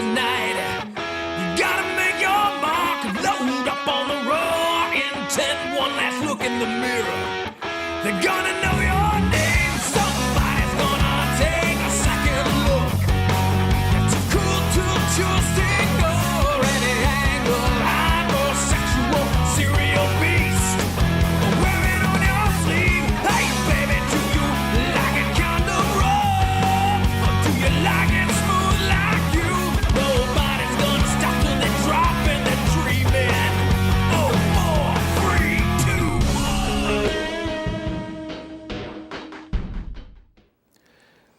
tonight. You gotta make your mark, load up on the raw intent. One last look in the mirror. They're gonna know your name. Somebody's gonna take a second look. You're too cool to choose to ignore any angle. Hypersexual serial beast. Wear it on your sleeve. Hey baby, do you like it kind of raw? Or do you like it smooth like you? Nobody's gonna stop till they drop and they're dreaming. Oh, 4, 3, 2, 1.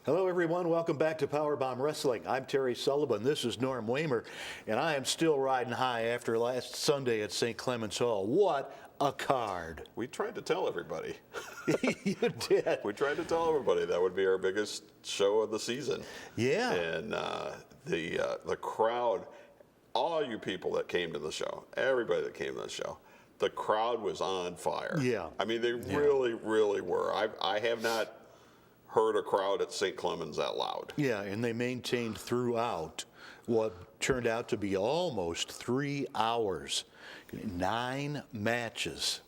Hello, everyone. Welcome back to PowerBomb Wrestling. I'm Terry Sullivan. This is Norm Wamer, and I am still riding high after last Sunday at St. Clement's Hall. What a card. We tried to tell everybody. You did. We tried to tell everybody that would be our biggest show of the season. Yeah. And the crowd, all you people that came to the show, everybody that came to the show, the crowd was on fire. Yeah. I mean, they really, really were. I have not heard a crowd at St. Clement's that loud. Yeah, and they maintained throughout what turned out to be almost 3 hours. 9 matches.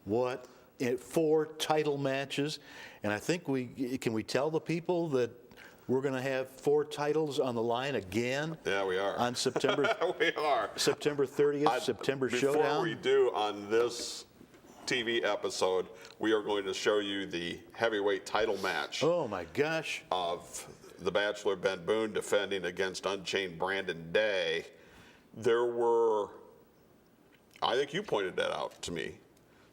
4 title matches. And I think can we tell the people that we're going to have 4 titles on the line again? Yeah, we are. On September we are. September 30th, September Showdown. Before we do on this TV episode, we are going to show you the heavyweight title match. Oh my gosh. Of the Bachelor Ben Boone defending against Unchained Brandon Day. There were, I think you pointed that out to me,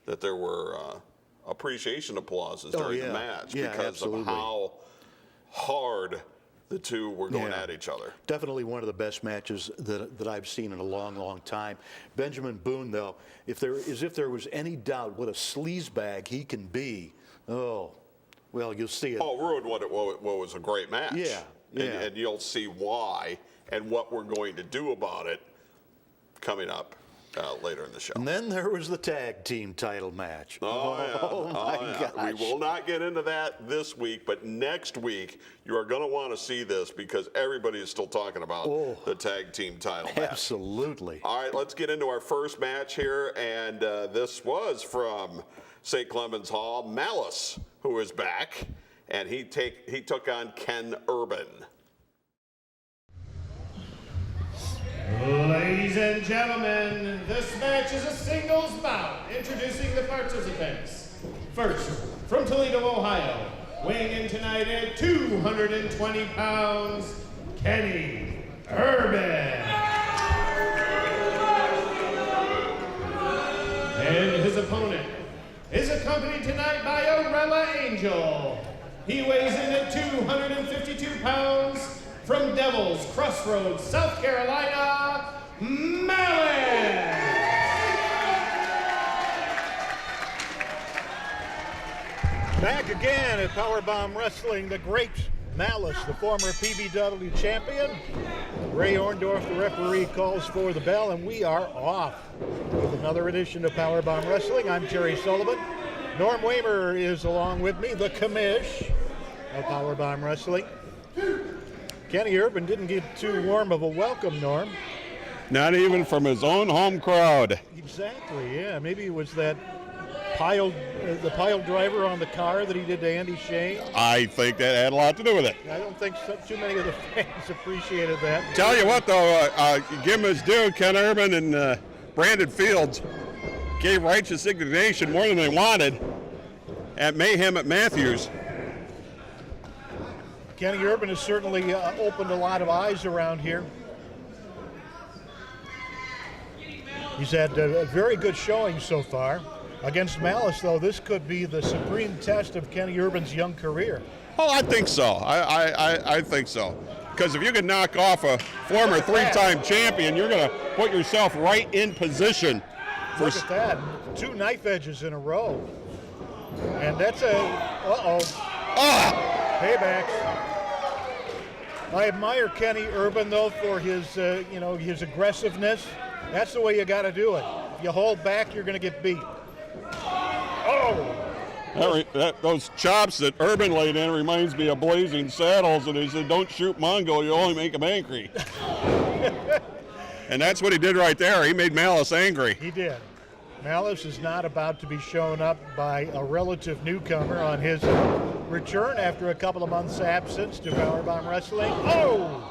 that there were appreciation applauses during the match because of how hard the two were going at each other. Definitely one of the best matches that I've seen in a long, long time. Benjamin Boone, though, if there was any doubt what a sleazebag he can be, oh, well, you'll see it. Oh, ruined what was a great match. Yeah. And you'll see why and what we're going to do about it coming up later in the show. And then there was the tag team title match. Oh my gosh. We will not get into that this week, but next week you are going to want to see this because everybody is still talking about the tag team title match. Absolutely. All right, let's get into our first match here, and this was from St. Clement's Hall. Malice, who is back, and he took on Ken Urban. Ladies and gentlemen, this match is a singles bout. Introducing the participants. First, from Toledo, Ohio, weighing in tonight at 220 pounds, Kenny Urban. And his opponent is accompanied tonight by Arella Angel. He weighs in at 252 pounds, from Devils Crossroads, South Carolina, Malice. Back again at PowerBomb Wrestling, the great Malice, the former PBW champion. Ray Orndorff, the referee, calls for the bell, and we are off with another edition of PowerBomb Wrestling. I'm Terry Sullivan. Norm Wamer is along with me, the commish of PowerBomb Wrestling. Kenny Urban didn't get too warm of a welcome, Norm. Not even from his own home crowd. Exactly, yeah. Maybe it was that pile driver on the car that he did to Andy Shane. I think that had a lot to do with it. I don't think too many of the fans appreciated that. Tell you what, though, give him his due. Ken Urban and Brandon Fields gave righteous indignation more than they wanted at Mayhem at Matthews. Kenny Urban has certainly opened a lot of eyes around here. He's had a very good showing so far. Against Malice, though, this could be the supreme test of Kenny Urban's young career. Oh, I think so. I think so. Because if you can knock off a former 3-time champion, you're going to put yourself right in position. Look at that. 2 knife edges in a row. And that's paybacks. I admire Kenny Urban, though, for his, his aggressiveness. That's the way you got to do it. If you hold back, you're going to get beat. Oh! Those chops that Urban laid in reminds me of Blazing Saddles, and he said, "Don't shoot Mongo, you only make him angry." And that's what he did right there. He made Malice angry. He did. Malice is not about to be shown up by a relative newcomer on his return after a couple of months' absence to PowerBomb Wrestling. Oh!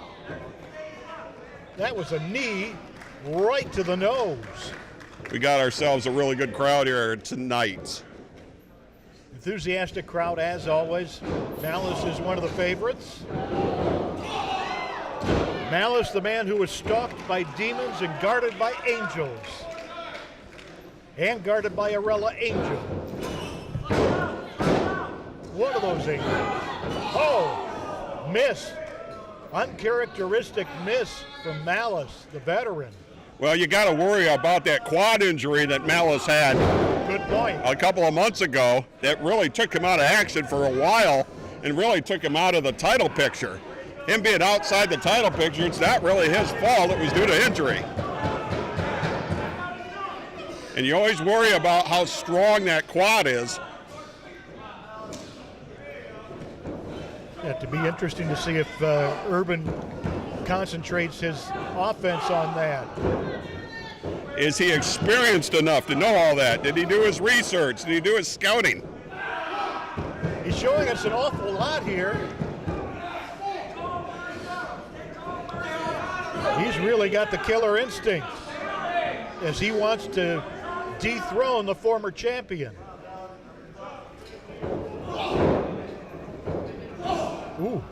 That was a knee right to the nose. We got ourselves a really good crowd here tonight. Enthusiastic crowd as always. Malice is one of the favorites. Malice, the man who was stalked by demons and guarded by angels. And guarded by Arella Angel. One of those angels. Oh, miss. Uncharacteristic miss from Malice, the veteran. Well, you got to worry about that quad injury that Malice had. Good point. A couple of months ago that really took him out of action for a while and really took him out of the title picture. Him being outside the title picture, it's not really his fault. It was due to injury. And you always worry about how strong that quad is. It'd be interesting to see if Urban concentrates his offense on that. Is he experienced enough to know all that? Did he do his research? Did he do his scouting? He's showing us an awful lot here. He's really got the killer instinct as he wants to dethrone the former champion. Ooh.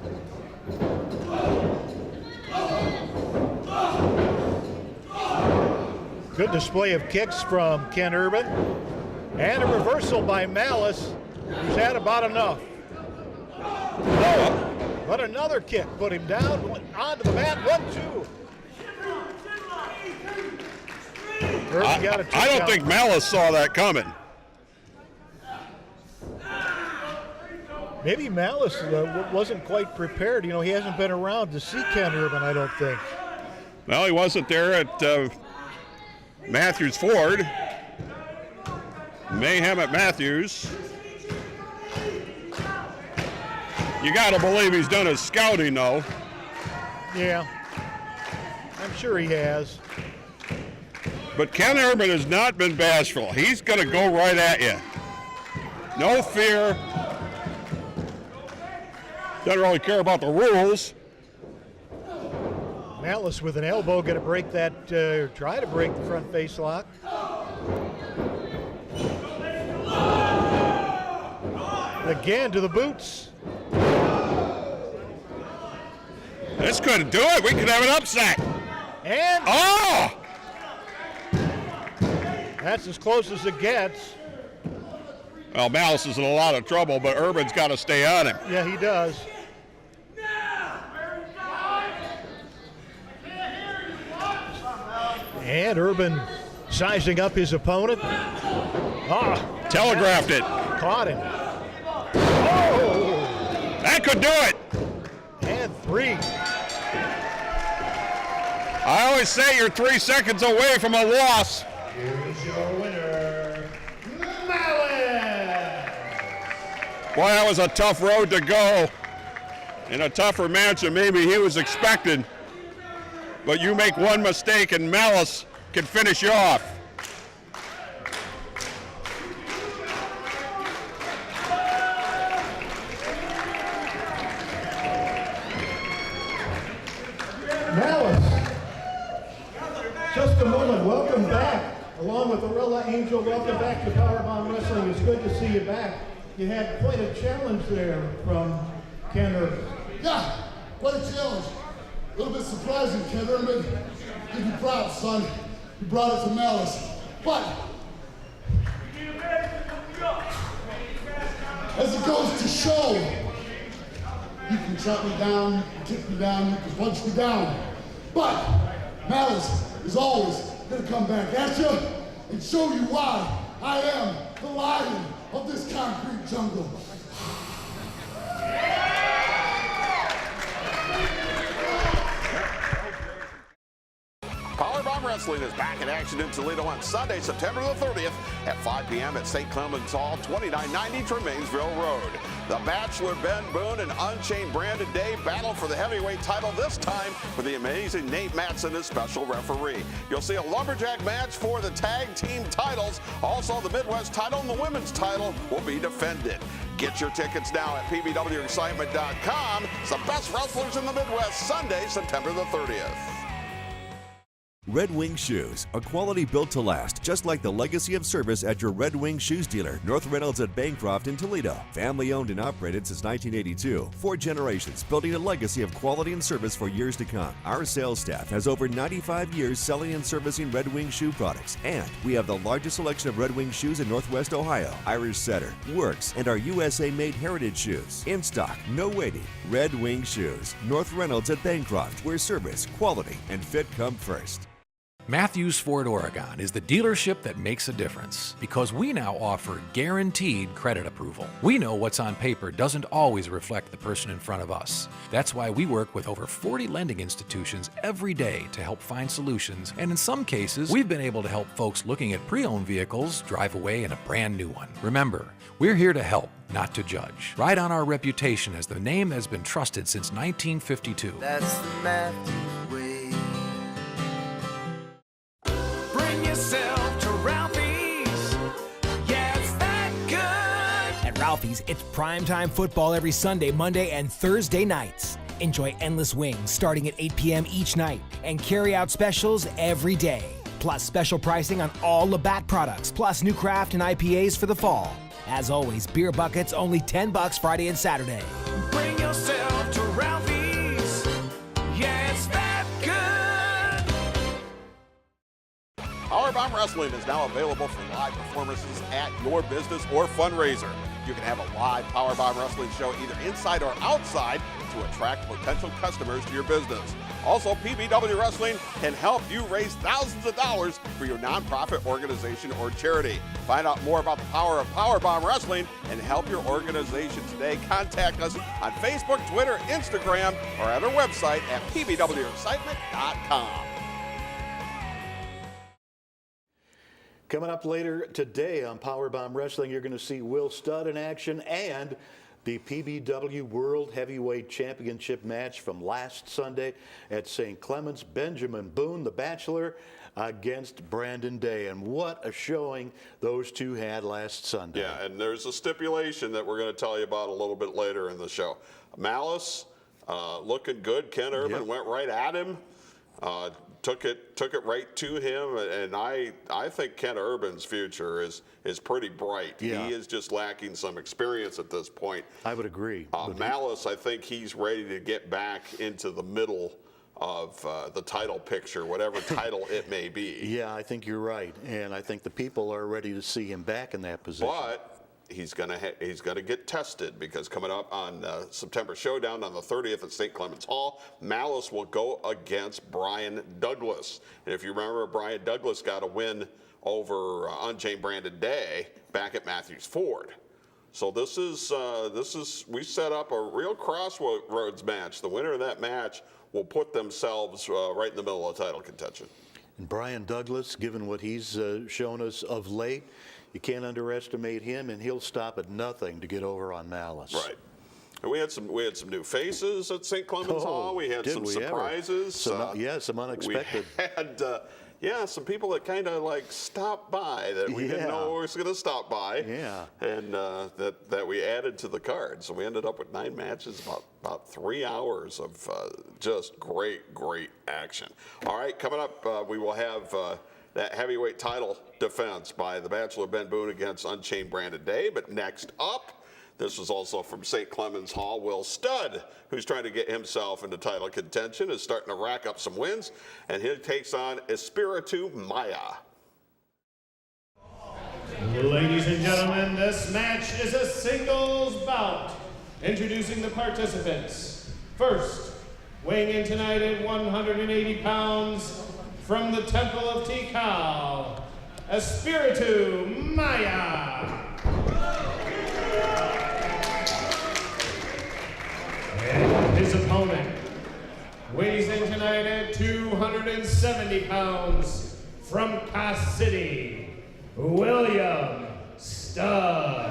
Good display of kicks from Ken Urban. And a reversal by Malice, who's had about enough. Oh, but another kick put him down, onto the mat, 1-2. I don't think Malice saw that coming. Maybe Malice wasn't quite prepared. You know, he hasn't been around to see Ken Urban, I don't think. Well, he wasn't there at Matthews Ford. Mayhem at Matthews. You got to believe he's done his scouting, though. Yeah, I'm sure he has. But Ken Urban has not been bashful. He's going to go right at you. No fear. Doesn't really care about the rules. Malice with an elbow going to break that, or try to break the front face lock. Again to the boots. This couldn't do it. We could have an upset. And oh! That's as close as it gets. Well, Malice is in a lot of trouble, but Urban's got to stay on him. Yeah, he does. And Urban sizing up his opponent. Telegraphed it. Caught him. Oh! That could do it. And 3. I always say you're 3 seconds away from a loss. Here's your winner, Malice. Boy, that was a tough road to go. And a tougher match than maybe he was expecting. But you make one mistake and Malice can finish you off. Malice, just a moment, welcome back. Along with Arella Angel, welcome back to PowerBomb Wrestling. It's good to see you back. You had quite a challenge there from Ken Urban. Yeah, quite a challenge. A little bit surprising, Ken Urban. Give you props, son. You brought it to Malice. But as it goes to show, you can shut me down, you can kick me down, you can punch me down. But Malice is always gonna come back at you and show you why I am the lion of this concrete jungle. PowerBomb Wrestling Wrestling is back in action in Toledo on Sunday, September the 30th at 5 p.m. at St. Clement's Hall, 2990 Tremainsville Road. The Bachelor Ben Boone and Unchained Brandon Day battle for the heavyweight title, this time with the amazing Nate Matson as special referee. You'll see a lumberjack match for the tag team titles. Also, the Midwest title and the women's title will be defended. Get your tickets now at pbwexcitement.com. It's the best wrestlers in the Midwest, Sunday, September the 30th. Red Wing Shoes, a quality built to last, just like the legacy of service at your Red Wing Shoes dealer, North Reynolds at Bancroft in Toledo. Family owned and operated since 1982. 4 generations, building a legacy of quality and service for years to come. Our sales staff has over 95 years selling and servicing Red Wing shoe products, and we have the largest selection of Red Wing shoes in Northwest Ohio. Irish Setter, Works, and our USA-made heritage shoes. In stock, no waiting. Red Wing Shoes, North Reynolds at Bancroft, where service, quality, and fit come first. Matthews Ford Oregon is the dealership that makes a difference because we now offer guaranteed credit approval. We know what's on paper doesn't always reflect the person in front of us. That's why we work with over 40 lending institutions every day to help find solutions, and in some cases, we've been able to help folks looking at pre-owned vehicles drive away in a brand new one. Remember, we're here to help, not to judge. Ride on our reputation as the name that has been trusted since 1952. That's the Matthews way. Bring yourself to Ralphie's. Yeah, it's that good. At Ralphie's, it's primetime football every Sunday, Monday, and Thursday nights. Enjoy endless wings starting at 8 p.m. each night and carry-out specials every day. Plus special pricing on all Labatt products, plus new craft and IPAs for the fall. As always, beer buckets only $10 Friday and Saturday. Bring yourself to Ralphie's. Yeah, it's that good. PowerBomb Wrestling is now available for live performances at your business or fundraiser. You can have a live PowerBomb Wrestling show either inside or outside to attract potential customers to your business. Also, PBW Wrestling can help you raise thousands of dollars for your nonprofit organization or charity. Find out more about the power of PowerBomb Wrestling and help your organization today. Contact us on Facebook, Twitter, Instagram, or at our website at pbwexcitement.com. Coming up later today on PowerBomb Wrestling, you're going to see Will Studd in action and the PBW World Heavyweight Championship match from last Sunday at St. Clement's. Benjamin Boone, the Bachelor, against Brandon Day. And what a showing those two had last Sunday. Yeah, and there's a stipulation that we're going to tell you about a little bit later in the show. Malice, looking good. Ken Urban went right at him. Took it right to him, and I think Ken Urban's future is pretty bright. Yeah. He is just lacking some experience at this point. I would agree. Malice, I think he's ready to get back into the middle of the title picture, whatever title it may be. Yeah, I think you're right, and I think the people are ready to see him back in that position. But he's gonna get tested, because coming up on September Showdown on the 30th at St. Clement's Hall, Malice will go against Brian Douglas. And if you remember, Brian Douglas got a win over Unchained Brandon Day back at Matthews Ford. So this is we set up a real crossroads match. The winner of that match will put themselves right in the middle of title contention. And Brian Douglas, given what he's shown us of late, you can't underestimate him, and he'll stop at nothing to get over on Malice. Right. And we had some new faces at St. Clement's Hall. We had some surprises. Some unexpected. We had some people that kind of like stopped by that we didn't know was going to stop by. Yeah. And that we added to the card. So we ended up with 9 matches, about 3 hours of just great action. All right, coming up, we will have that heavyweight title defense by the Bachelor Ben Boone against Unchained Brandon Day. But next up, this was also from St. Clement's Hall, Will Studd, who's trying to get himself into title contention, is starting to rack up some wins, and he takes on Espiritu Maya. Ladies and gentlemen, this match is a singles bout. Introducing the participants. First, weighing in tonight at 180 pounds, from the Temple of Tikal, Espiritu Maya. And his opponent weighs in tonight at 270 pounds, from Cass City, William Studd.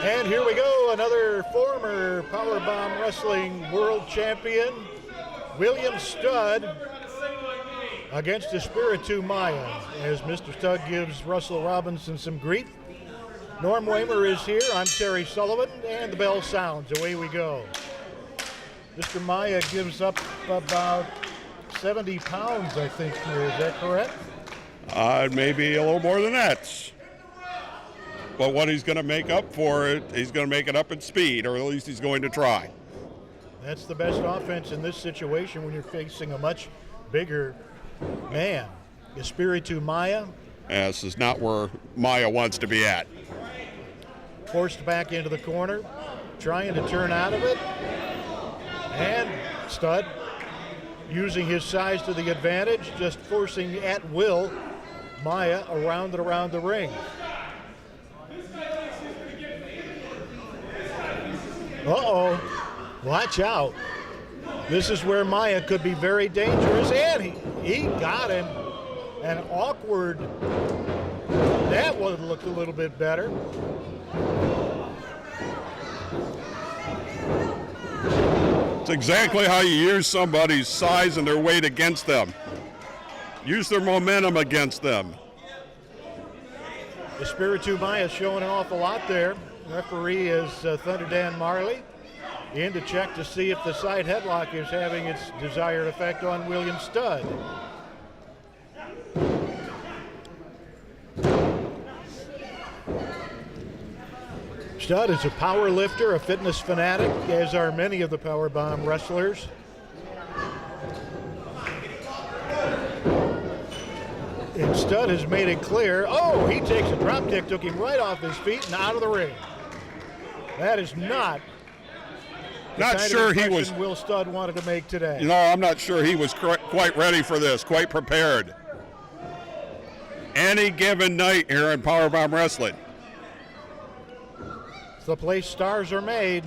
And here we go, another former PowerBomb Wrestling World Champion, William Studd, against Espiritu Maya, as Mr. Studd gives Russell Robinson some grief. Norm Wamer is here, I'm Terry Sullivan, and the bell sounds, away we go. Mr. Maya gives up about 70 pounds, I think, here, is that correct? Maybe a little more than that. But what he's going to make up for it, he's going to make it up in speed, or at least he's going to try. That's the best offense in this situation when you're facing a much bigger man. Espiritu Maya. This is not where Maya wants to be at. Forced back into the corner, trying to turn out of it. And Studd, using his size to the advantage, just forcing at will Maya around and around the ring. Uh-oh, watch out. This is where Maya could be very dangerous, and he got him. An awkward, that would have looked a little bit better. It's exactly how you use somebody's size and their weight against them. Use their momentum against them. Espiritu Maya showing an awful lot there. Referee is Thunder Dan Marley, in to check to see if the side headlock is having its desired effect on William Studd. Studd is a power lifter, a fitness fanatic, as are many of the PowerBomb wrestlers. And Studd has made it clear. Oh, he takes a drop kick, took him right off his feet and out of the ring. That is not Sure he was. Will Studd wanted to make today. No, I'm not sure he was quite ready for this, quite prepared. Any given night here in PowerBomb Wrestling. It's the place stars are made.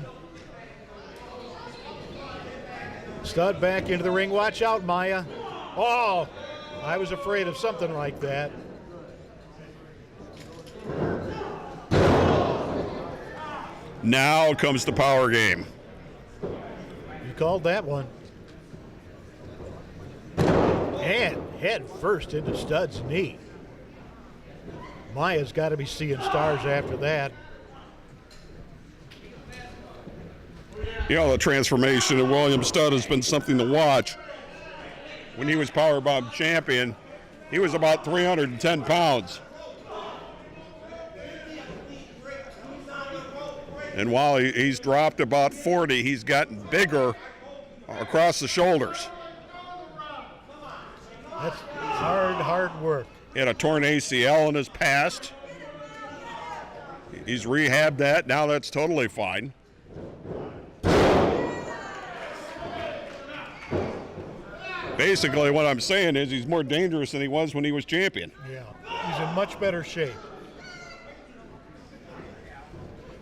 Studd back into the ring. Watch out, Maya. Oh, I was afraid of something like that. Now comes the power game. You called that one. And head first into Studd's knee. Maya's got to be seeing stars after that. You know, the transformation of William Studd has been something to watch. When he was PowerBomb champion, he was about 310 pounds. And while he's dropped about 40, he's gotten bigger across the shoulders. That's hard work. He had a torn ACL in his past. He's rehabbed that. Now that's totally fine. Basically, what I'm saying is he's more dangerous than he was when he was champion. Yeah, he's in much better shape.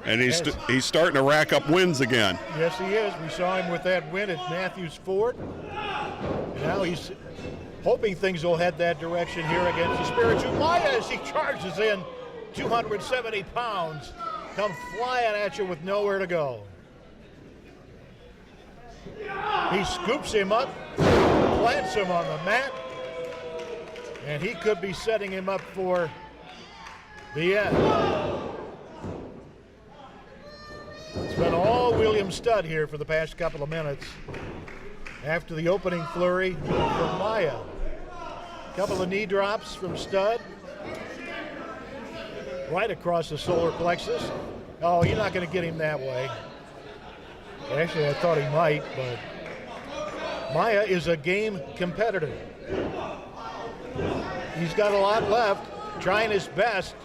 And he's starting to rack up wins again. Yes, he is. We saw him with that win at Matthews Ford. And now he's hoping things will head that direction here against Espiritu Maya as he charges in. 270 pounds come flying at you with nowhere to go. He scoops him up, plants him on the mat, and he could be setting him up for the end. It's been all William Studd here for the past couple of minutes after the opening flurry from Maya. A couple of knee drops from Studd right across the solar plexus. Oh, you're not going to get him that way. Actually, I thought he might, but Maya is a game competitor. He's got a lot left, trying his best.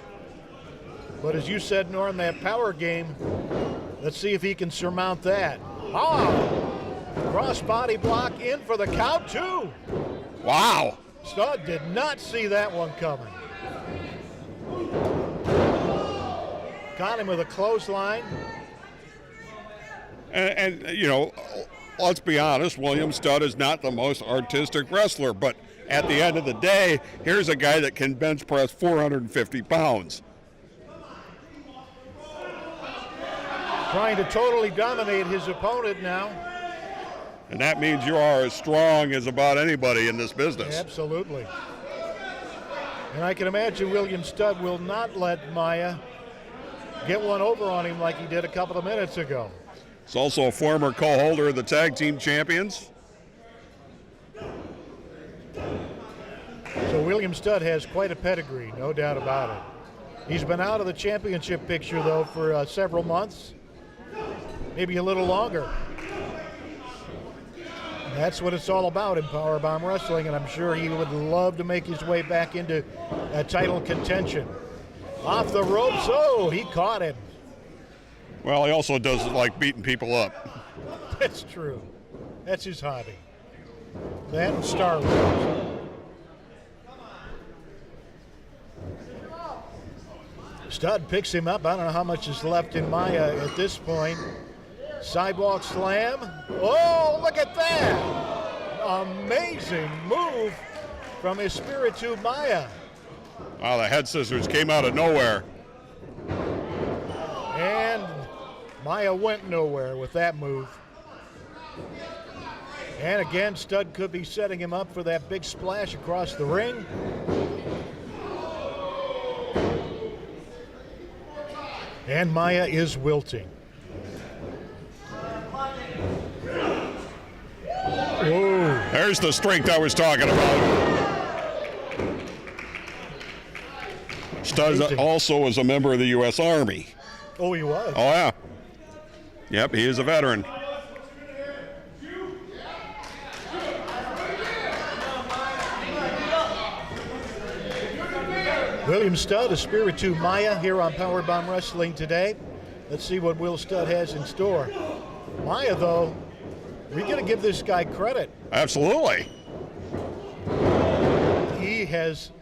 But as you said, Norm, that power game, let's see if he can surmount that. Oh, cross body block in for the count, too. Wow. Studd did not see that one coming. Got him with a clothesline. And you know, let's be honest, William Studd is not the most artistic wrestler, but at the end of the day, here's a guy that can bench press 450 pounds. Trying to totally dominate his opponent now. And that means you are as strong as about anybody in this business. Absolutely. And I can imagine William Studd will not let Maya get one over on him like he did a couple of minutes ago. He's also a former co-holder of the tag team champions. So William Studd has quite a pedigree, no doubt about it. He's been out of the championship picture, though, for several months, maybe a little longer. That's what it's all about in PowerBomb Wrestling, and I'm sure he would love to make his way back into title contention. Off the ropes, oh, he caught him. Well, he also does like beating people up. That's true. That's his hobby. That and Star Wars. Studd picks him up. I don't know how much is left in Maya at this point. Sidewalk slam. Oh, look at that. Amazing move from Espiritu Maya. Wow, the head scissors came out of nowhere. And Maya went nowhere with that move. And again, Studd could be setting him up for that big splash across the ring. And Maya is wilting. Whoa. There's the strength I was talking about. Studd also was a member of the U.S. Army. Oh, he was? Oh, yeah. Yep, he is a veteran. William Studd, Espiritu Maya here on PowerBomb Wrestling today. Let's see what Will Studd has in store. Maya, though, we got to give this guy credit. Absolutely. He has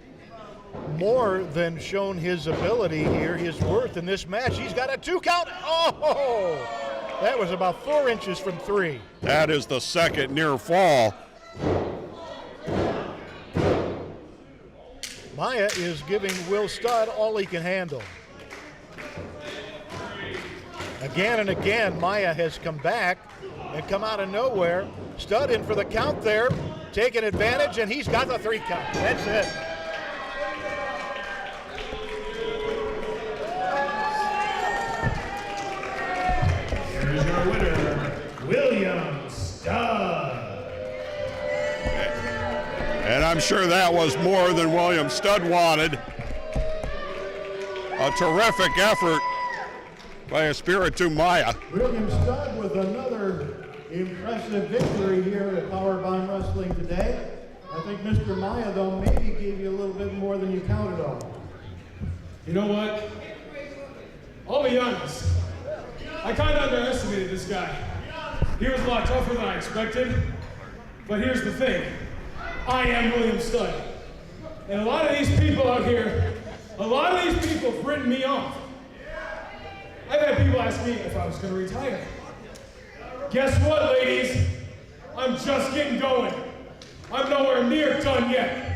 more than shown his ability here, his worth in this match. He's got a 2 count. Oh, that was about 4 inches from 3. That is the second near fall. Maya is giving Will Studd all he can handle. Again and again, Maya has come back and come out of nowhere. Studd in for the count there, taking advantage, and he's got the 3 count. That's it. Here's your winner, William Studd. And I'm sure that was more than William Studd wanted. A terrific effort by Espiritu Maya. William Studd with another impressive victory here at PowerBomb Wrestling today. I think Mr. Maya, though, maybe gave you a little bit more than you counted on. You know what? I'll be honest. I kind of underestimated this guy. He was a lot tougher than I expected. But here's the thing. I am William Studd. And a lot of these people out here, a lot of these people have written me off. I've had people ask me if I was going to retire. Guess what, ladies? I'm just getting going. I'm nowhere near done yet.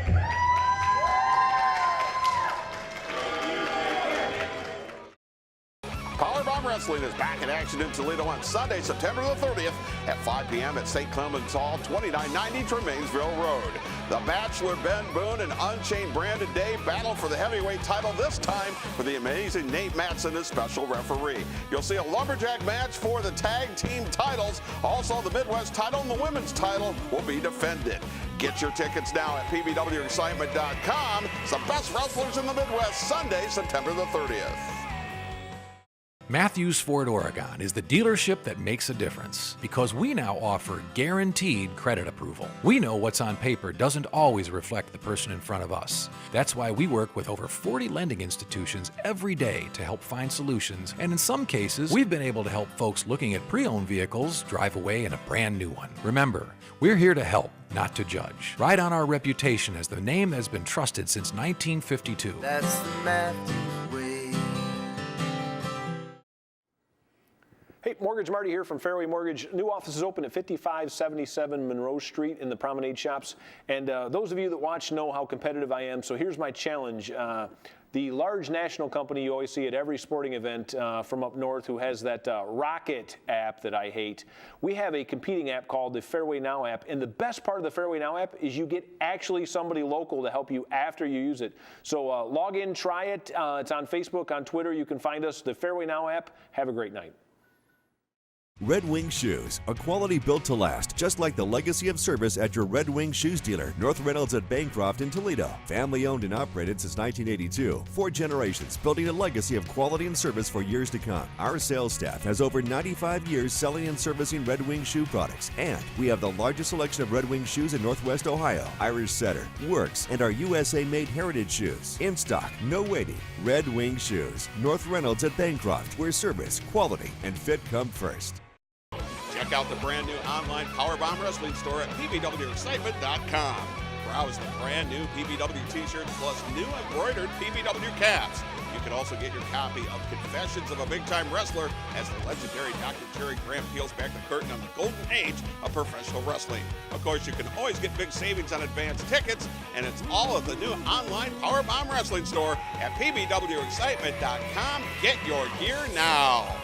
PowerBomb Wrestling is back in action in Toledo on Sunday, September the 30th at 5 p.m. at St. Clement's Hall, 2990 Tremainsville Road. The Bachelor, Ben Boone, and Unchained Brandon Day battle for the heavyweight title, this time for the amazing Nate Matson as special referee. You'll see a lumberjack match for the tag team titles. Also, the Midwest title and the women's title will be defended. Get your tickets now at pbwexcitement.com. It's the best wrestlers in the Midwest, Sunday, September the 30th. Matthews Ford Oregon is the dealership that makes a difference because we now offer guaranteed credit approval. We know what's on paper doesn't always reflect the person in front of us. That's why we work with over 40 lending institutions every day to help find solutions, and in some cases, we've been able to help folks looking at pre-owned vehicles drive away in a brand new one. Remember, we're here to help, not to judge. Ride on our reputation as the name that has been trusted since 1952. That's the Matthews way. Hey, Mortgage Marty here from Fairway Mortgage. New office is open at 5577 Monroe Street in the Promenade Shops. And those of you that watch know how competitive I am, so here's my challenge. The large national company you always see at every sporting event from up north who has that Rocket app that I hate, we have a competing app called the Fairway Now app. And the best part of the Fairway Now app is you get actually somebody local to help you after you use it. So log in, try it. It's on Facebook, on Twitter. You can find us, the Fairway Now app. Have a great night. Red Wing Shoes, a quality built to last, just like the legacy of service at your Red Wing Shoes dealer, North Reynolds at Bancroft in Toledo. Family owned and operated since 1982. 4 generations, building a legacy of quality and service for years to come. Our sales staff has over 95 years selling and servicing Red Wing shoe products, and we have the largest selection of Red Wing shoes in Northwest Ohio. Irish Setter, Works, and our USA-made heritage shoes. In stock, no waiting. Red Wing Shoes, North Reynolds at Bancroft, where service, quality, and fit come first. Check out the brand new online PowerBomb Wrestling store at pbwexcitement.com. Browse the brand new PBW t-shirts plus new embroidered PBW caps. You can also get your copy of Confessions of a Big-Time Wrestler as the legendary Dr. Terry Graham peels back the curtain on the golden age of professional wrestling. Of course, you can always get big savings on advanced tickets, and it's all of the new online PowerBomb Wrestling store at pbwexcitement.com. Get your gear now.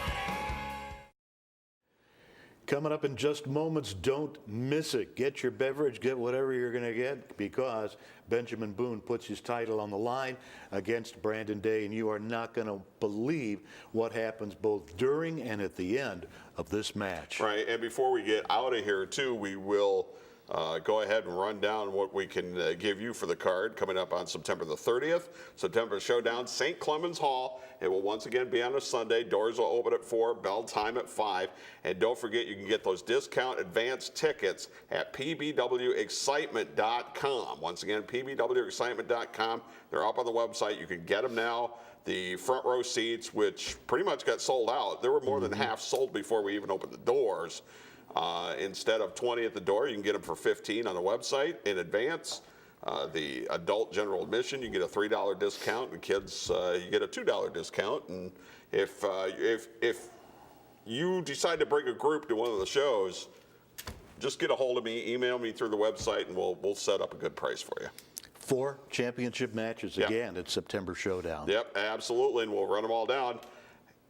Coming up in just moments, don't miss it. Get your beverage, get whatever you're going to get, because Benjamin Boone puts his title on the line against Brandon Day, and you are not going to believe what happens both during and at the end of this match. Right, and before we get out of here, too, we will go ahead and run down what we can give you for the card coming up on September the 30th. September Showdown, St. Clements Hall. It will once again be on a Sunday. Doors will open at 4, bell time at 5. And don't forget, you can get those discount advance tickets at pbwexcitement.com. Once again, pbwexcitement.com. They're up on the website. You can get them now. The front row seats, which pretty much got sold out. There were more than half sold before we even opened the doors. Instead of 20 at the door, you can get them for 15 on the website in advance. The adult general admission, you get a $3 discount, and kids, you get a $2 discount. And if you decide to bring a group to one of the shows, just get a hold of me, email me through the website, and we'll set up a good price for you. 4 championship matches again at September Showdown. Yep, absolutely, and we'll run them all down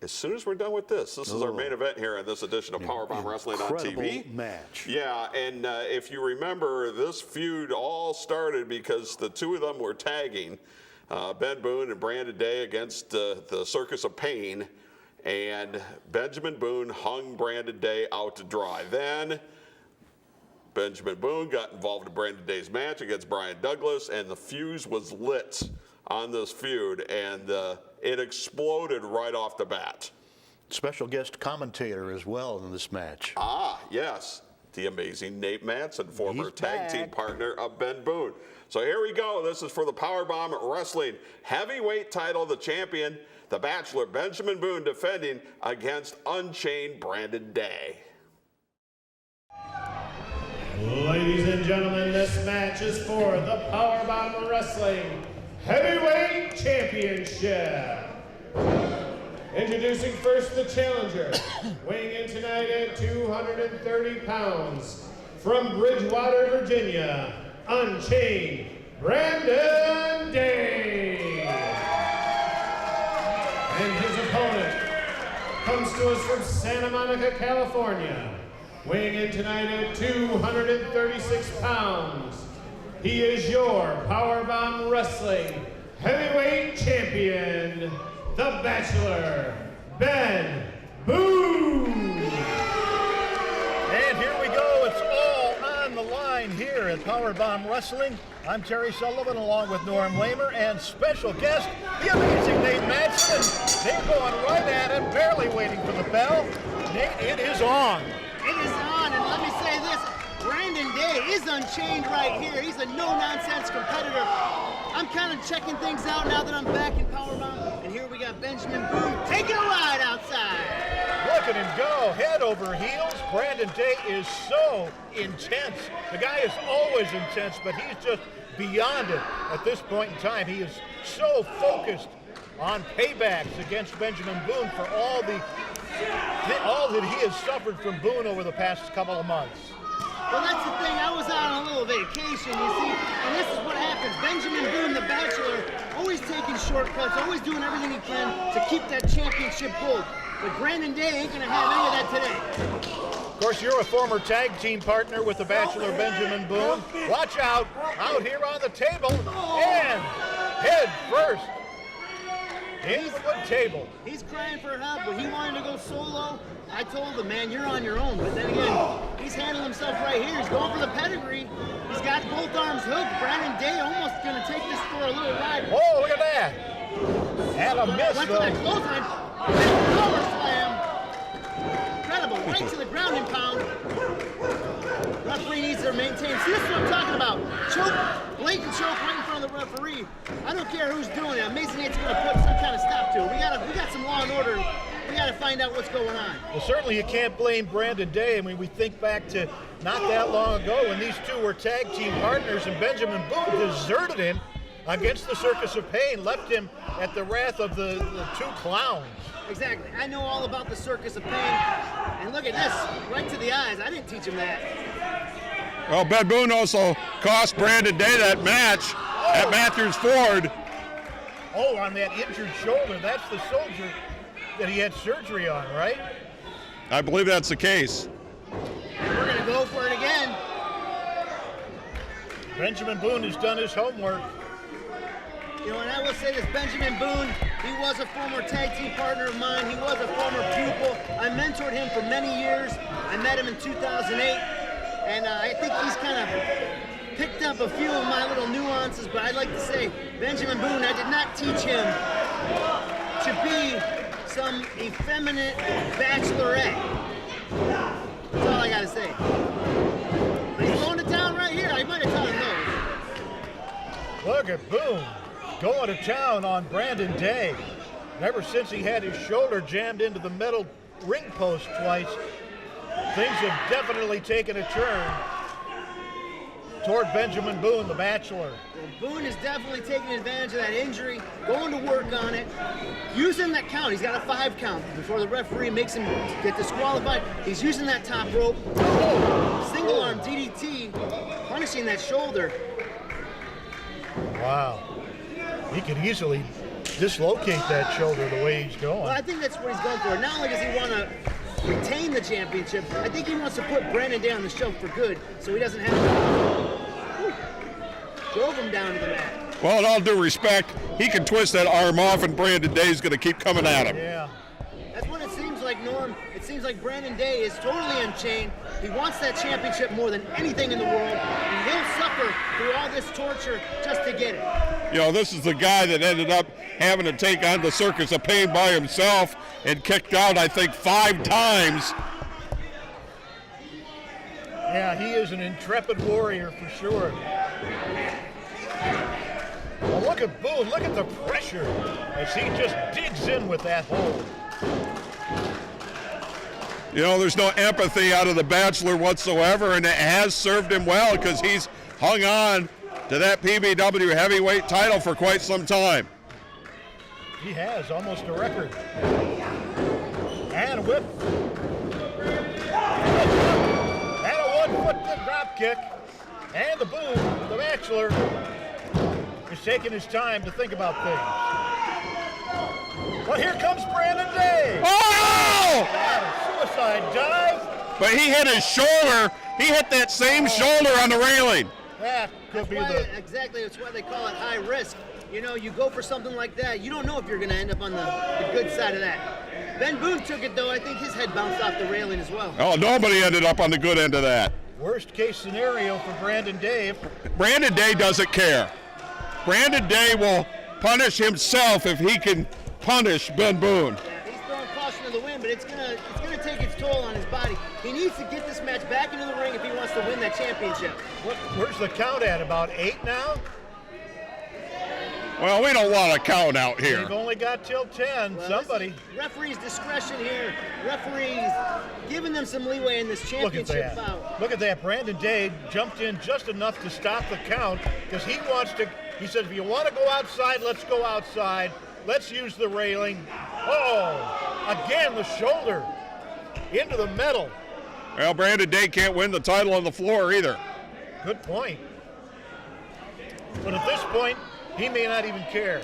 as soon as we're done with this. This is our main event here in this edition of PowerBomb Wrestling on TV. Incredible match. Yeah, and if you remember, this feud all started because the two of them were tagging, Ben Boone and Brandon Day against the Circus of Pain, and Benjamin Boone hung Brandon Day out to dry. Then Benjamin Boone got involved in Brandon Day's match against Brian Douglas, and the fuse was lit on this feud, and it exploded right off the bat. Special guest commentator as well in this match. Ah, yes, the amazing Nate Manson, former tag team partner of Ben Boone. So here we go. This is for the PowerBomb Wrestling heavyweight title. The champion, the Bachelor, Benjamin Boone, defending against Unchained Brandon Day. Ladies and gentlemen, this match is for the PowerBomb Wrestling Heavyweight Championship. Introducing first the challenger, weighing in tonight at 230 pounds, from Bridgewater, Virginia, Unchained Brandon Day. And his opponent comes to us from Santa Monica, California, weighing in tonight at 236 pounds. He is your PowerBomb Wrestling Heavyweight Champion, the Bachelor, Ben Boone. And here we go. It's all on the line here at PowerBomb Wrestling. I'm Terry Sullivan along with Norm Wamer and special guest, the amazing Nate Manson. They're going right at it, barely waiting for the bell. Nate, it is on. It is on, and let me say this. Brandon Day is unchained right here. He's a no-nonsense competitor. I'm kind of checking things out now that I'm back in PowerBomb. And here we got Benjamin Boone taking a ride outside. Look at him go, head over heels. Brandon Day is so intense. The guy is always intense, but he's just beyond it at this point in time. He is so focused on paybacks against Benjamin Boone for all the all that he has suffered from Boone over the past couple of months. Well, that's the thing. I was on a little vacation, you see, and this is what happens. Benjamin Boone, the Bachelor, always taking shortcuts, always doing everything he can to keep that championship gold. But Brandon Day ain't going to have any of that today. Of course, you're a former tag team partner with the Bachelor, Benjamin Boone. Watch out here on the table, and head first into the table. He's crying for help, but he wanted to go solo. I told him, man, you're on your own. But then again, he's handling himself right here. He's going for the pedigree. He's got both arms hooked. Brandon Day almost going to take this for a little ride. Oh, look at that. And a miss, went though. For that clothesline. Power slam. Incredible. Right to the ground and pound. Referee needs to maintain. See, this is what I'm talking about. Choke, blatant choke right in front of the referee. I don't care who's doing it. Mason Yates going to put some kind of stop to it. We got some law and order. We got to find out what's going on. Well, certainly you can't blame Brandon Day. I mean, we think back to not that long ago when these two were tag team partners and Benjamin Boone deserted him against the Circus of Pain, left him at the wrath of the two clowns. Exactly. I know all about the Circus of Pain. And look at this, right to the eyes. I didn't teach him that. Well, Ben Boone also cost Brandon Day that match at Matthews Ford. Oh, on that injured shoulder. That's the soldier that he had surgery on, right? I believe that's the case. And we're going to go for it again. Benjamin Boone has done his homework. You know, and I will say this, Benjamin Boone, he was a former tag team partner of mine. He was a former pupil. I mentored him for many years. I met him in 2008, and I think he's kind of picked up a few of my little nuances, but I'd like to say, Benjamin Boone, I did not teach him to be some effeminate bachelorette. That's all I gotta say. But he's going to town right here. I might have taught him those. Look at Boone going to town on Brandon Day. Ever since he had his shoulder jammed into the metal ring post twice, things have definitely taken a turn toward Benjamin Boone, the Bachelor. Well, Boone is definitely taking advantage of that injury, going to work on it, using that count. He's got a 5 count before the referee makes him get disqualified. He's using that top rope, single arm DDT, punishing that shoulder. Wow. He could easily dislocate that shoulder the way he's going. Well, I think that's what he's going for. Not only does he want to retain the championship, I think he wants to put Brandon Day on the shelf for good, so he doesn't have to. Drove him down to the mat. Well, in all due respect, he can twist that arm off and Brandon Day's going to keep coming at him. Yeah. That's what it seems like, Norm. It seems like Brandon Day is totally unchained. He wants that championship more than anything in the world, and he'll suffer through all this torture just to get it. You know, this is the guy that ended up having to take on the Circus of Pain by himself and kicked out, I think, 5 times. Yeah, he is an intrepid warrior for sure. Well, look at Boone. Look at the pressure as he just digs in with that hold. You know, there's no empathy out of the Bachelor whatsoever, and it has served him well because he's hung on to that PBW heavyweight title for quite some time. He has almost a record. And a whip. And a 1-foot drop kick. And the Boone, the Bachelor, is taking his time to think about things. Well, here comes Brandon Day. Oh! And a suicide dive. But he hit his shoulder. He hit that same shoulder on the railing. That could be Exactly, that's why they call it high risk. You know, you go for something like that, you don't know if you're going to end up on the good side of that. Ben Boone took it, though. I think his head bounced off the railing as well. Oh, nobody ended up on the good end of that. Worst case scenario for Brandon Day. Brandon Day doesn't care. Brandon Day will punish himself if he can punish Ben Boone. Yeah, he's throwing caution to the wind, but it's gonna take its toll on his body. He needs to get this match back into the ring if he wants to win that championship. Where's the count at? About 8 now? Well, we don't want to count out here. They've only got till 10. Well, somebody. Referee's discretion here. Referee's giving them some leeway in this championship bout. Look at that. Brandon Day jumped in just enough to stop the count because he wants to. He says, if you want to go outside, let's go outside. Let's use the railing. Oh, Again, the shoulder into the metal. Well, Brandon Day can't win the title on the floor either. Good point. But at this point, he may not even care.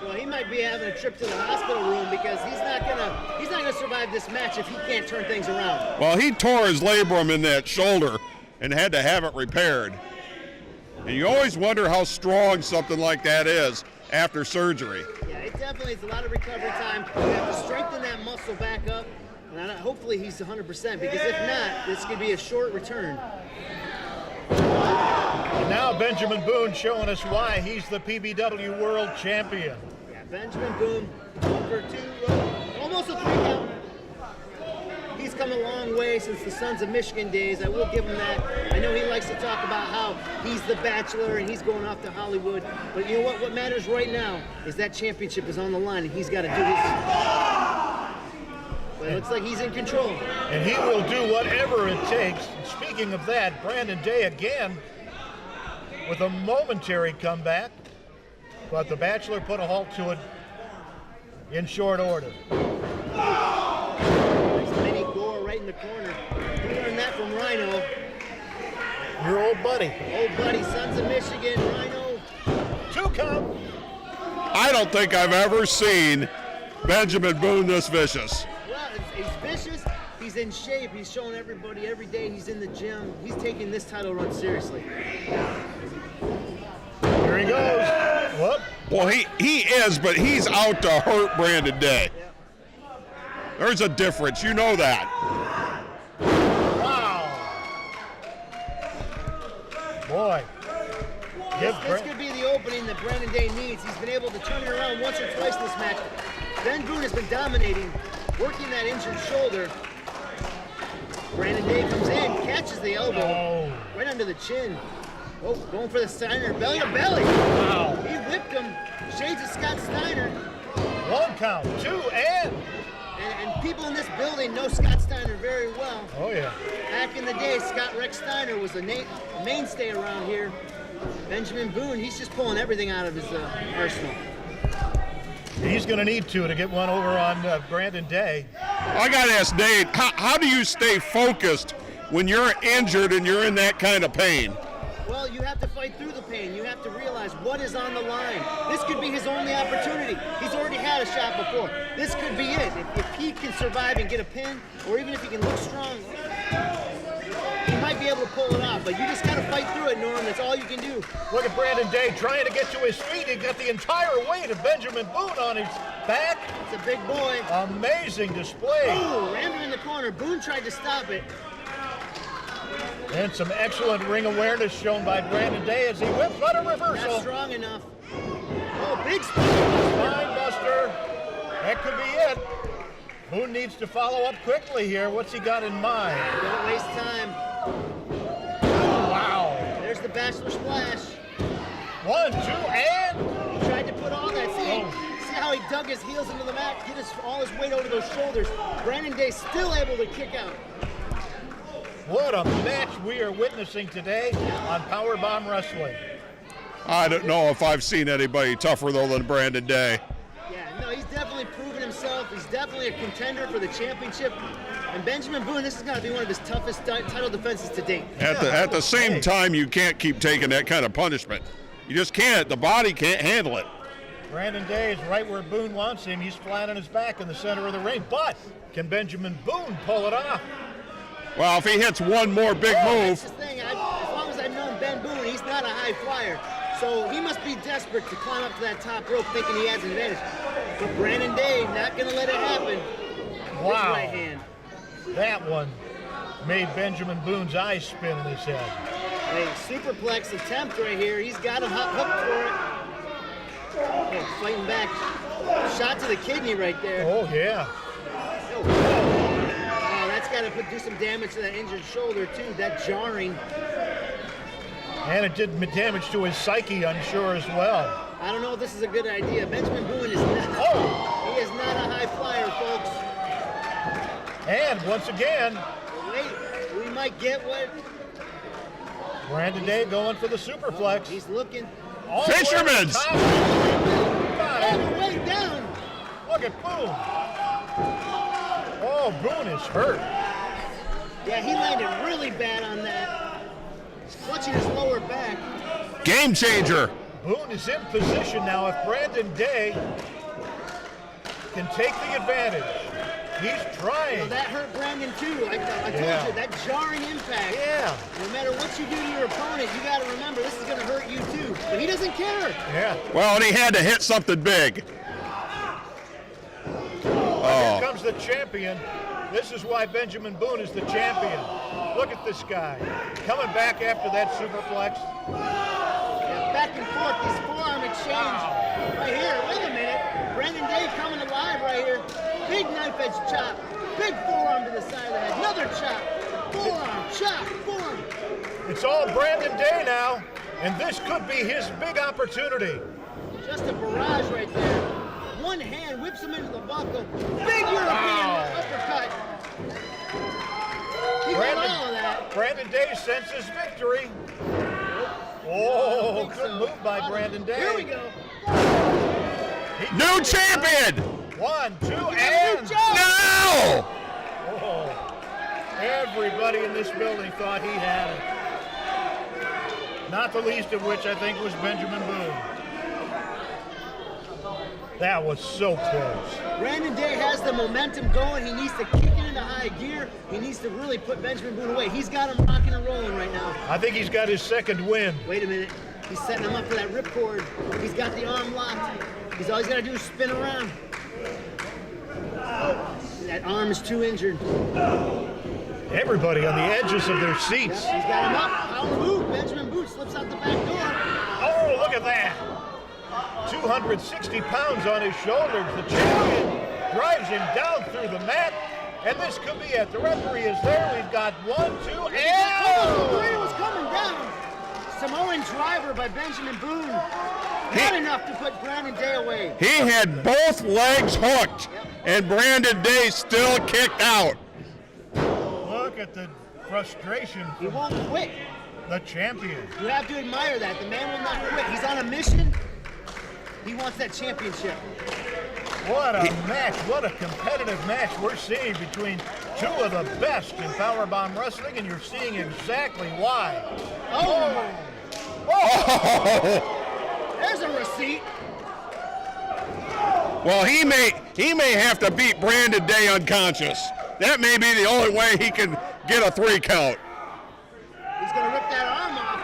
Well, he might be having a trip to the hospital room because he's not gonna survive this match if he can't turn things around. Well, he tore his labrum in that shoulder and had to have it repaired. And you always wonder how strong something like that is after surgery. Yeah, it definitely is a lot of recovery time. You have to strengthen that muscle back up, and hopefully he's 100% because if not, this could be a short return. And now Benjamin Boone showing us why he's the PBW World Champion. Yeah, Benjamin Boone, 1 for 2, almost a 3 count. He's come a long way since the Sons of Michigan days. I will give him that. I know he likes to talk about how he's the Bachelor and he's going off to Hollywood. But you know what? What matters right now is that championship is on the line and he's got to do his. But it looks like he's in control. And he will do whatever it takes. And speaking of that, Brandon Day again with a momentary comeback. But the Bachelor put a halt to it in short order. Right in the corner. We learned that from Rhino. Your old buddy. Old buddy, Sons of Michigan, Rhino. 2 count. I don't think I've ever seen Benjamin Boone this vicious. Well, he's vicious. He's in shape. He's showing everybody every day he's in the gym. He's taking this title run seriously. Here he goes. Whoop. Well, he is, but he's out to hurt Brandon Day. There's a difference, you know that. Wow. Boy. This could be the opening that Brandon Day needs. He's been able to turn it around once or twice this match. Ben Boone has been dominating, working that injured shoulder. Brandon Day comes in, catches the elbow, right under the chin. Oh, going for the Steiner, belly to belly. Wow. He whipped him, shades of Scott Steiner. 1 count, 2, and people in this building know Scott Steiner very well. Oh, yeah. Back in the day, Scott Rex Steiner was a mainstay around here. Benjamin Boone, he's just pulling everything out of his arsenal. He's going to need to get one over on Brandon Day. I got to ask Nate, how do you stay focused when you're injured and you're in that kind of pain? Well, you have to fight through the pain. You have to realize what is on the line. This could be his only opportunity. He's already had a shot before. This could be it. If he can survive and get a pin, or even if he can look strong, he might be able to pull it off. But you just got to fight through it, Norm. That's all you can do. Look at Brandon Day trying to get to his feet. He got the entire weight of Benjamin Boone on his back. It's a big boy. Amazing display. Ooh, rammed him in the corner. Boone tried to stop it. And some excellent ring awareness shown by Brandon Day as he whips out a reversal. Not strong enough. Oh, big spine buster. That could be it. Boone needs to follow up quickly here. What's he got in mind? Don't waste time. Wow. There's the Bachelor Splash. 1, 2, and... He tried to put all that. See how he dug his heels into the mat, get all his weight over those shoulders. Brandon Day still able to kick out. What a match we are witnessing today on PowerBomb Wrestling. I don't know if I've seen anybody tougher, though, than Brandon Day. Yeah, no, he's definitely proven himself. He's definitely a contender for the championship. And Benjamin Boone, this is going to be one of his toughest title defenses to date. At the same time, you can't keep taking that kind of punishment. You just can't. The body can't handle it. Brandon Day is right where Boone wants him. He's flat on his back in the center of the ring. But can Benjamin Boone pull it off? Well, if he hits one more big move. That's the thing. As long as I've known Ben Boone, he's not a high flyer. So he must be desperate to climb up to that top rope thinking he has an advantage. But Brandon Day, not going to let it happen. Wow. His right hand. That one made Benjamin Boone's eyes spin in his head. A superplex attempt right here. He's got him hooked for it. Oh, fighting back. Shot to the kidney right there. Oh, yeah. Wow, that's got to do some damage to that injured shoulder, too. That jarring. And it did damage to his psyche, I'm sure, as well. I don't know if this is a good idea. Benjamin Boone is not, he is not a high flyer, folks. And once again, wait, we might get what? Brandon Day going for the superplex. He's looking. Fisherman's! All the way down. Look at Boone. Oh, Boone is hurt. Yeah, he landed really bad on that. He's clutching his lower back. Game changer. Boone is in position now. If Brandon Day can take the advantage, he's trying. Well, that hurt Brandon too. I told you, that jarring impact. Yeah. No matter what you do to your opponent, you got to remember this is going to hurt you too. But he doesn't care. Yeah. Well, and he had to hit something big. Here comes the champion. This is why Benjamin Boone is the champion. Look at this guy. Coming back after that superplex. Yeah, back and forth, this forearm exchange. Right here, wait a minute. Brandon Day coming alive right here. Big knife edge chop. Big forearm to the side of the head. Another chop. Forearm, chop, forearm. It's all Brandon Day now, and this could be his big opportunity. Just a barrage right there. One hand whips him into the buckle. Big European uppercut. He got all of that. Brandon Day senses victory. Oh, good move by Brandon Day. Here we go. New champion! 1, 2, and no! Oh, everybody in this building thought he had it. Not the least of which I think was Benjamin Boone. That was so close. Brandon Day has the momentum going. He needs to kick it into high gear. He needs to really put Benjamin Boone away. He's got him rocking and rolling right now. I think he's got his second win. Wait a minute. He's setting him up for that ripcord. He's got the arm locked. He's all he's got to do is spin around. That arm is too injured. Everybody on the edges of their seats. Yep, he's got him up. Power move. Benjamin Boone slips out the back door. Oh, look at that. 260 pounds on his shoulders. The champion drives him down through the mat. And this could be it. The referee is there. We've got 1, 2, and... Toledo was coming down. Samoan driver by Benjamin Boone. Not enough to put Brandon Day away. He had both legs hooked, and Brandon Day still kicked out. Look at the frustration. He won't quit. The champion. You have to admire that. The man will not quit. He's on a mission. He wants that championship. What a match. What a competitive match we're seeing between two of the best in PowerBomb Wrestling, and you're seeing exactly why. Oh! There's a receipt. Well, he may have to beat Brandon Day unconscious. That may be the only way he can get a 3 count. He's going to rip that arm off.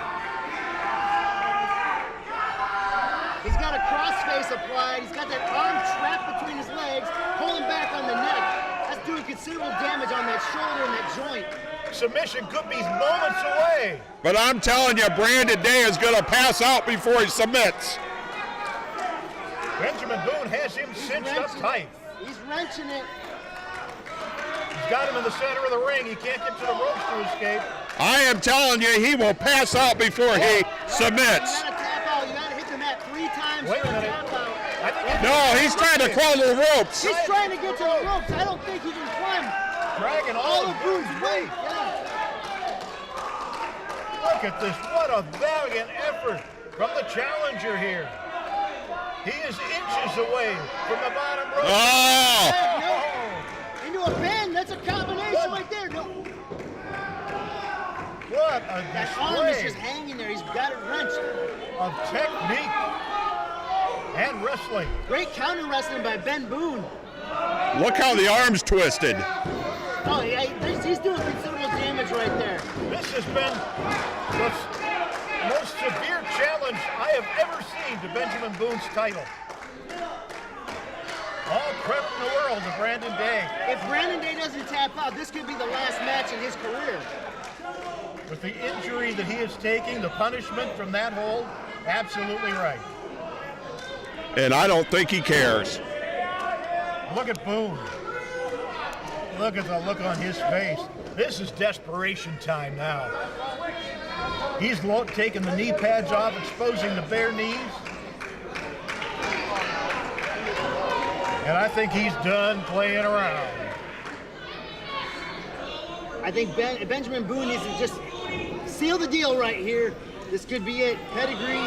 He's got a crossface applied. He's got that arm trapped between his legs, pulling back on the neck. That's doing considerable damage on that shoulder and that joint. Submission could be moments away. But I'm telling you, Brandon Day is going to pass out before he submits. Benjamin Boone has him cinched up tight. He's wrenching it. He's got him in the center of the ring. He can't get to the ropes to escape. I am telling you, he will pass out before he submits. You got to tap out. You got to hit the mat 3 times Wait for a a minute. tap out. No, he's trying to climb the ropes. He's trying to get to the ropes. I don't think he can climb. Dragging all all of Boone's weight. Look at this. What a valiant effort from the challenger here. He is inches away from the bottom rope. Oh! Into a pin. That's a combination right there. No. What a That arm is display just hanging there. He's got it wrenched. of technique and wrestling. Great counter wrestling by Ben Boone. Look how the arm's twisted. Oh, yeah, he's doing considerable damage right there. This has been the most severe challenge I have ever seen to Benjamin Boone's title. All credit in the world to Brandon Day. If Brandon Day doesn't tap out, this could be the last match in his career. With the injury that he is taking, the punishment from that hold, absolutely right. And I don't think he cares. Look at Boone. Look at the look on his face. This is desperation time now. He's taking the knee pads off, exposing the bare knees. And I think he's done playing around. I think Benjamin Boone needs to just seal the deal right here. This could be it. Pedigree,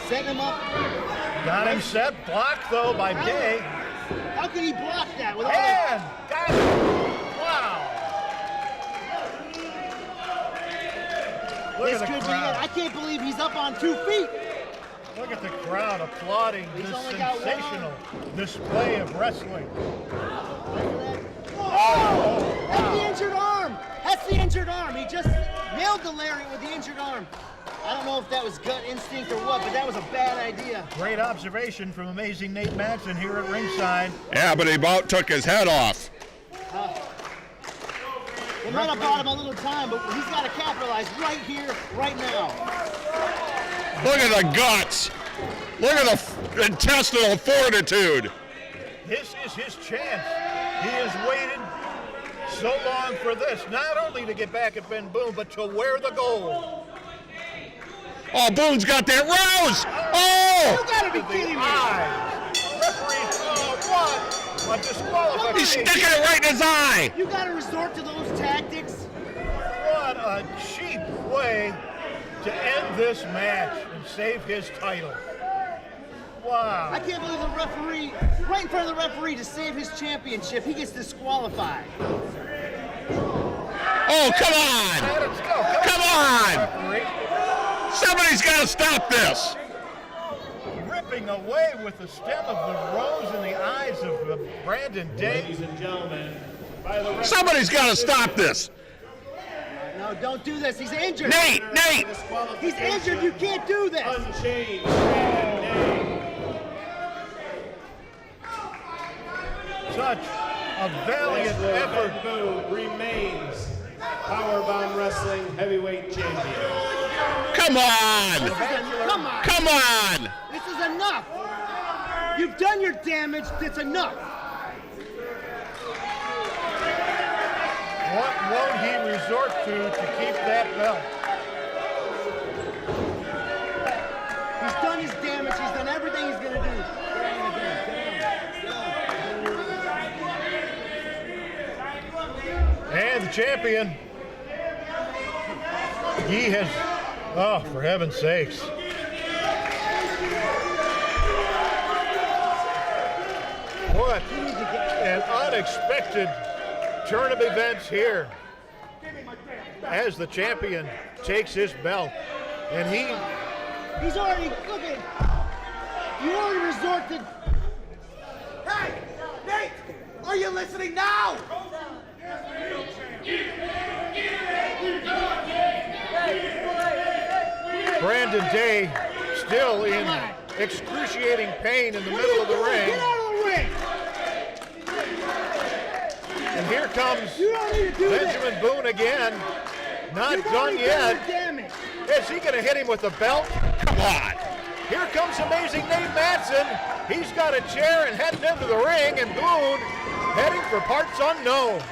setting him up. Got him set, blocked though by Day. How can he block that with all And again. Got it. Wow. Look This at the could be it. crowd. I can't believe he's up on 2 feet. Look at the crowd applauding He's this only got one sensational display of wrestling. Oh! That's the injured arm. That's the injured arm. He just nailed the lariat with the injured arm. I don't know if that was gut instinct or what, but that was a bad idea. Great observation from amazing Nate Madsen here at ringside. Yeah, but he about took his head off. It might have bought him a little time, but he's got to capitalize right here, right now. Look at the guts. Look at the intestinal fortitude. This is his chance. He has waited so long for this, not only to get back at Ben Boone, but to wear the gold. Oh, Boone's got that rose. Oh! You gotta be kidding me. Referee, what? A disqualification. He's sticking it right in his eye. You gotta resort to those tactics. What a cheap way to end this match and save his title. Wow. I can't believe the referee, right in front of the referee to save his championship, he gets disqualified. Oh, come on. Come on. Referee. Somebody's got to stop this. Ripping away with the stem of the rose in the eyes of Brandon Day. Ladies and gentlemen, by the referee, Somebody's got to stop this. No, don't do this. He's injured. Nate! He's injured. You can't do this. Unchanged Brandon Day. Such a valiant Wrestler effort. Ben Boone remains PowerBomb Wrestling Heavyweight Champion. Come on! Come on. Come on! This is enough. You've done your damage. It's enough. What won't he resort to keep that belt? He's done his damage. He's done everything he's going to do. And the champion, he has, oh, for heaven's sakes. What an unexpected turn of events here as the champion takes his belt. And he's already, look at, you already resort to. Hey, Nate, are you listening now? Brandon Day still in excruciating pain in the middle of the ring. Get out of the ring! And here comes You don't need to do Benjamin Boone again. Not You've done already yet. done your damage. Is he going to hit him with the belt? Come on! Here comes amazing Nate Madsen. He's got a chair and heading into the ring, and Boone heading for parts unknown.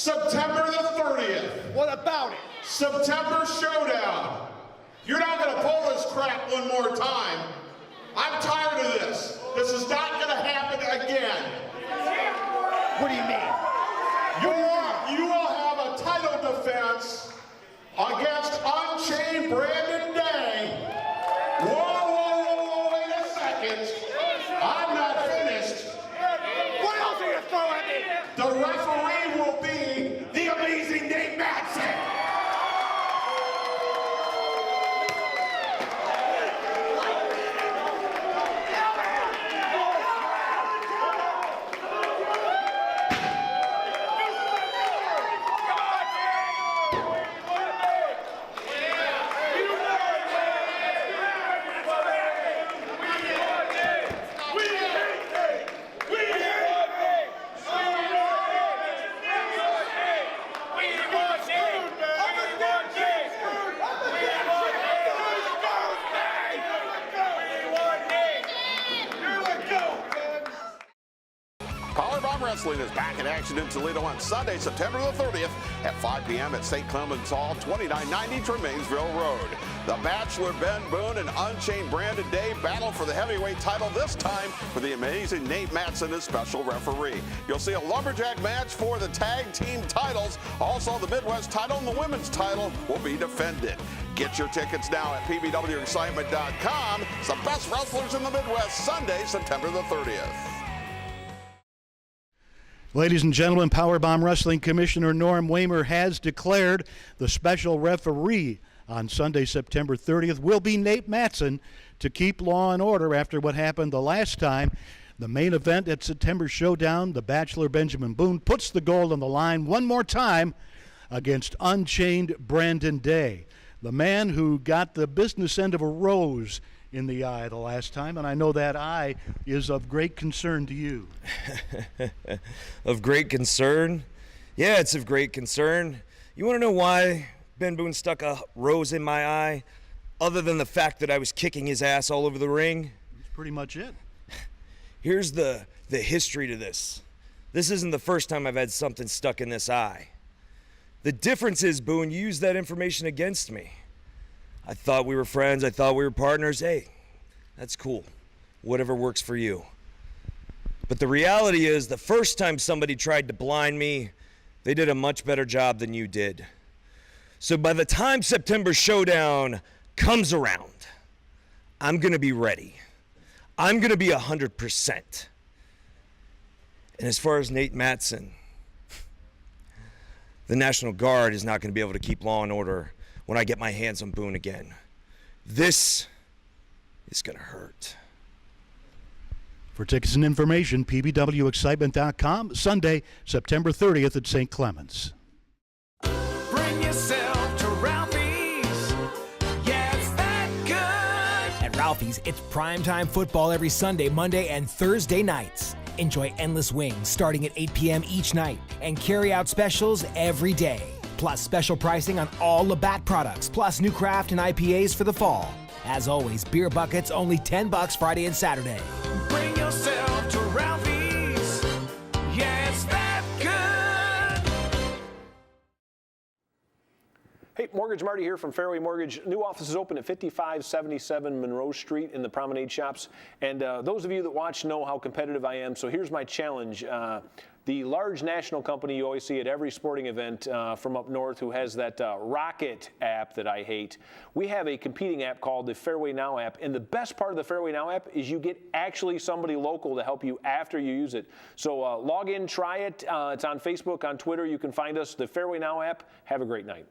September the 30th. What about it? September Showdown. You're not going to pull this crap one more time. I'm tired of this. This is not going to happen again. What do you mean? You will have a title defense against Unchained Brandon Day. Whoa, wait a second. I'm not finished. What else are you throwing at me? The referee will be the amazing Nate Matson. PowerBomb Wrestling is back in action in Toledo on Sunday, September the 30th at 5 p.m. at St. Clement's Hall, 2990 Tremainsville Road. The Bachelor Ben Boone and Unchained Brandon Day battle for the heavyweight title, this time for the amazing Nate Matson as special referee. You'll see a lumberjack match for the tag team titles. Also, the Midwest title and the women's title will be defended. Get your tickets now at pbwexcitement.com. It's the best wrestlers in the Midwest, Sunday, September the 30th. Ladies and gentlemen, PowerBomb Wrestling Commissioner Norm Wamer has declared the special referee on Sunday, September 30th will be Nate Matson to keep law and order after what happened the last time. The main event at September Showdown, the Bachelor Benjamin Boone puts the gold on the line one more time against Unchained Brandon Day, the man who got the business end of a rose in the eye the last time, and I know that eye is of great concern to you. Of great concern? Yeah, it's of great concern. You want to know why Ben Boone stuck a rose in my eye, other than the fact that I was kicking his ass all over the ring? That's pretty much it. Here's the history to this. This isn't the first time I've had something stuck in this eye. The difference is, Boone, you used that information against me. I thought we were friends. I thought we were partners. Hey, that's cool. Whatever works for you. But the reality is, the first time somebody tried to blind me, they did a much better job than you did. So by the time September Showdown comes around, I'm going to be ready. I'm going to be 100%. And as far as Nate Matson, the National Guard is not going to be able to keep law and order when I get my hands on Boone again. This is going to hurt. For tickets and information, pbwexcitement.com, Sunday, September 30th at St. Clement's. Bring yourself to Ralphie's. Yeah, it's that good. At Ralphie's, it's primetime football every Sunday, Monday, and Thursday nights. Enjoy endless wings starting at 8 p.m. each night and carry-out specials every day. Plus special pricing on all Labatt products, plus new craft and IPAs for the fall. As always, beer buckets only $10 Friday and Saturday. Bring yourself to Ralphie's. Yeah, it's that good. Hey, Mortgage Marty here from Fairway Mortgage. New office is open at 5577 Monroe Street in the Promenade Shops. And those of you that watch know how competitive I am, so here's my challenge. The large national company you always see at every sporting event from up north who has that Rocket app that I hate. We have a competing app called the Fairway Now app. And the best part of the Fairway Now app is you get actually somebody local to help you after you use it. So log in, try it. It's on Facebook, on Twitter. You can find us, the Fairway Now app. Have a great night.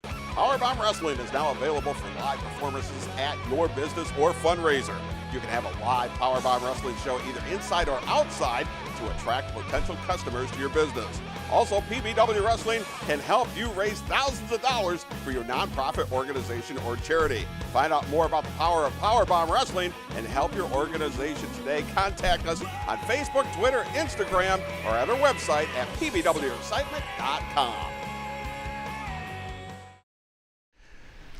PowerBomb Wrestling is now available for live performances at your business or fundraiser. You can have a live PowerBomb Wrestling show either inside or outside to attract potential customers to your business. Also, PBW Wrestling can help you raise thousands of dollars for your nonprofit organization or charity. Find out more about the power of PowerBomb Wrestling and help your organization today. Contact us on Facebook, Twitter, Instagram, or at our website at pbwexcitement.com.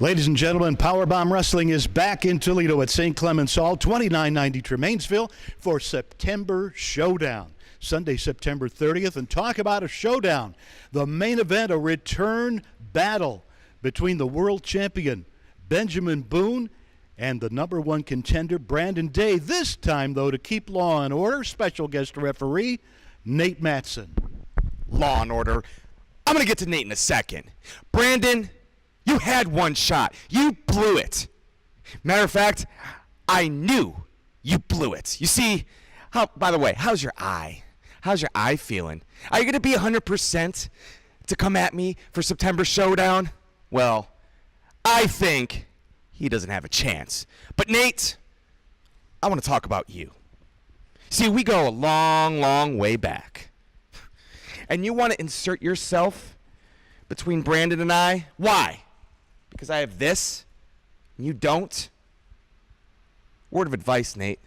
Ladies and gentlemen, PowerBomb Wrestling is back in Toledo at St. Clement's Hall, 2990 Tremainsville for September Showdown. Sunday, September 30th. And talk about a showdown. The main event, a return battle between the world champion Benjamin Boone and the number one contender Brandon Day. This time, though, to keep law and order, special guest referee Nate Matson. Law and order. I'm going to get to Nate in a second. Brandon, you had one shot. You blew it. Matter of fact, I knew you blew it. You see, by the way, how's your eye? How's your eye feeling? Are you going to be 100% to come at me for September Showdown? Well, I think he doesn't have a chance. But Nate, I want to talk about you. See, we go a long, long way back. And you want to insert yourself between Brandon and I? Why? Because I have this, and you don't? Word of advice, Nate.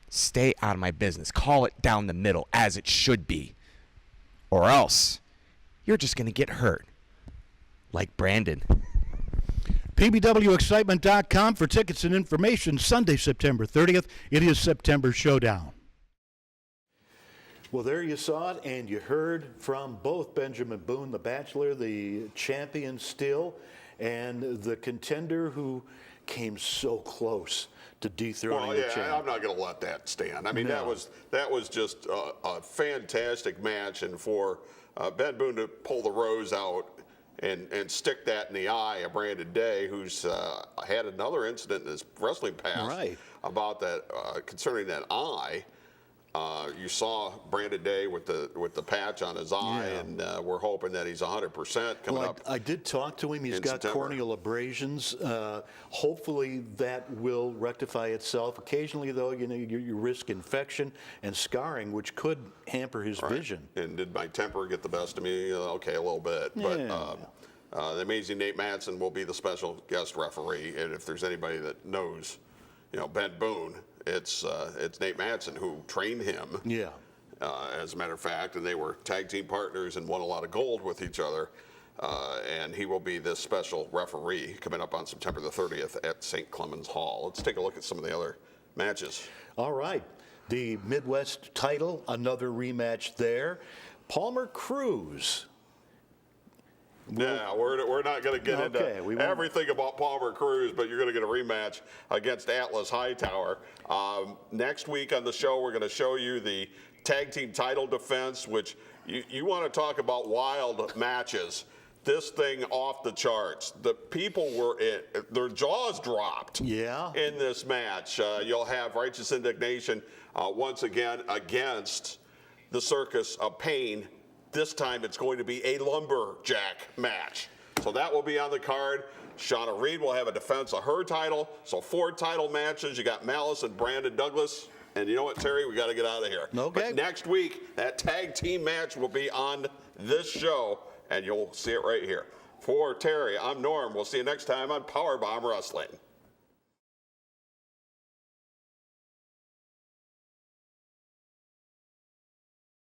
Stay out of my business. Call it down the middle, as it should be. Or else, you're just going to get hurt. Like Brandon. PBWExcitement.com for tickets and information. Sunday, September 30th. It is September Showdown. Well, there you saw it, and you heard from both Benjamin Boone, the Bachelor, the champion still, and the contender who came so close to dethroning the champion. I'm not going to let that stand. I mean, No. that was just a fantastic match, and for Ben Boone to pull the rose out and stick that in the eye of Brandon Day, who's had another incident in his wrestling past about that concerning that eye. You saw Brandon Day with the patch on his eye, and we're hoping that he's 100% coming up. I did talk to him. He's got September. corneal abrasions. Hopefully that will rectify itself. Occasionally, though, you risk infection and scarring, which could hamper his vision. And did my temper get the best of me? Okay, a little bit. But the amazing Nate Matson will be the special guest referee. And if there's anybody that knows, Ben Boone, it's Nate Matson who trained him. Yeah. As a matter of fact, and they were tag team partners and won a lot of gold with each other. And he will be this special referee coming up on September the 30th at St. Clement's Hall. Let's take a look at some of the other matches. All right. The Midwest title, another rematch there. Palmer Cruz. Yeah, we're not going to get into everything about Palmer Cruz, but you're going to get a rematch against Atlas Hightower. Next week on the show, we're going to show you the tag team title defense, which you want to talk about wild matches. This thing off the charts. The people were their jaws dropped. Yeah. In this match, you'll have Righteous Indignation once again against the Circus of Pain. This time it's going to be a lumberjack match. So that will be on the card. Shauna Reed will have a defense of her title. So 4 title matches. You got Malice and Brandon Douglas. And you know what, Terry? We got to get out of here. Okay. But next week, that tag team match will be on this show, and you'll see it right here. For Terry, I'm Norm. We'll see you next time on PowerBomb Wrestling.